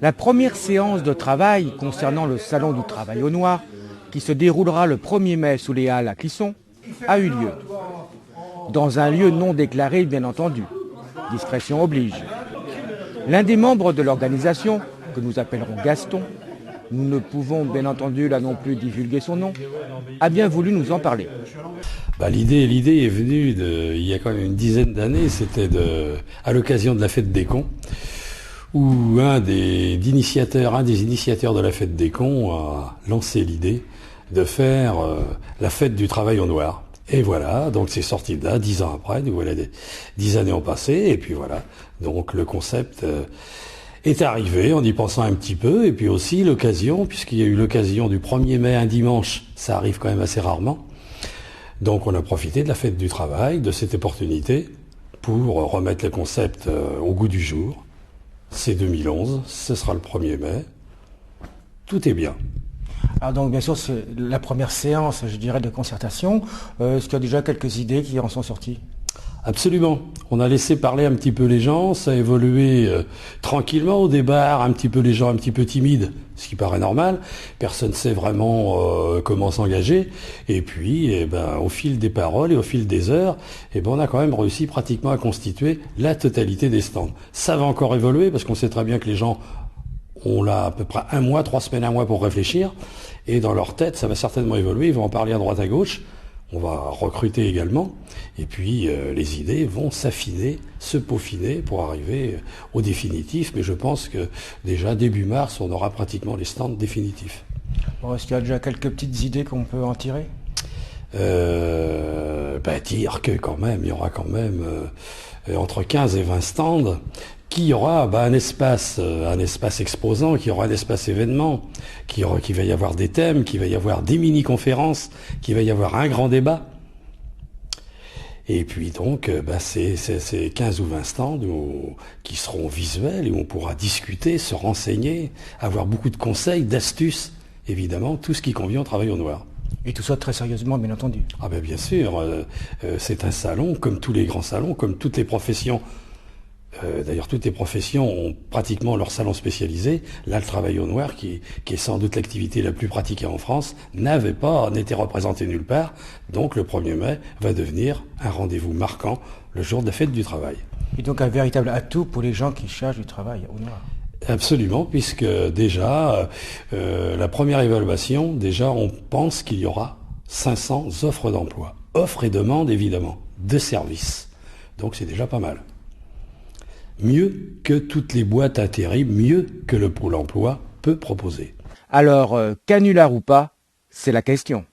La première séance de travail concernant le Salon du Travail au Noir, qui se déroulera le 1er mai sous les Halles à Clisson, a eu lieu. Dans un lieu non déclaré, bien entendu. Discrétion oblige. L'un des membres de l'organisation, que nous appellerons Gaston, nous ne pouvons bien entendu là non plus divulguer son nom, a bien voulu nous en parler. L'idée est venue il y a quand même une dizaine d'années, c'était à l'occasion de la fête des cons, où un des initiateurs de la fête des cons a lancé l'idée de faire la fête du travail au noir. Et voilà, donc c'est sorti de là, 10 ans après, donc voilà, 10 années ont passé, et puis voilà, donc le concept est arrivé en y pensant un petit peu, et puis aussi l'occasion, puisqu'il y a eu l'occasion du 1er mai, un dimanche, ça arrive quand même assez rarement, donc on a profité de la fête du travail, de cette opportunité, pour remettre le concept au goût du jour. C'est 2011, ce sera le 1er mai, tout est bien. Alors donc bien sûr c'est la première séance, je dirais, de concertation. Est-ce qu'il y a déjà quelques idées qui en sont sorties? Absolument. On a laissé parler un petit peu les gens, ça a évolué tranquillement au départ, un petit peu les gens un petit peu timides, ce qui paraît normal. Personne ne sait vraiment comment s'engager. Et puis, au fil des paroles et au fil des heures, on a quand même réussi pratiquement à constituer la totalité des stands. Ça va encore évoluer parce qu'on sait très bien que les gens ont là à peu près 1 mois, 3 semaines, 1 mois pour réfléchir. Et dans leur tête, ça va certainement évoluer. Ils vont en parler à droite à gauche. On va recruter également. Et puis, les idées vont s'affiner, se peaufiner pour arriver au définitif. Mais je pense que déjà, début mars, on aura pratiquement les stands définitifs. Bon, est-ce qu'il y a déjà quelques petites idées qu'on peut en tirer? Dire que quand même, il y aura quand même entre 15 et 20 stands, qu'il y aura un espace exposant, qu'il y aura un espace événement, qu'il va y avoir des thèmes, qu'il va y avoir des mini-conférences, qu'il va y avoir un grand débat. Et puis donc, c'est 15 ou 20 stands qui seront visuels et où on pourra discuter, se renseigner, avoir beaucoup de conseils, d'astuces, évidemment, tout ce qui convient au travail au noir. Et tout ça très sérieusement, bien entendu. Ah ben bien sûr, c'est un salon, comme tous les grands salons, comme toutes les professions. D'ailleurs, toutes les professions ont pratiquement leur salon spécialisé. Là, le travail au noir, qui est sans doute l'activité la plus pratiquée en France, n'était représenté nulle part. Donc, le 1er mai va devenir un rendez-vous marquant le jour de la fête du travail. Et donc, un véritable atout pour les gens qui cherchent du travail au noir. Absolument, puisque déjà, la première évaluation, déjà, on pense qu'il y aura 500 offres d'emploi. Offres et demandes, évidemment, de services. Donc, c'est déjà pas mal. Mieux que toutes les boîtes intérim, mieux que le Pôle emploi peut proposer. Alors, canular ou pas, c'est la question.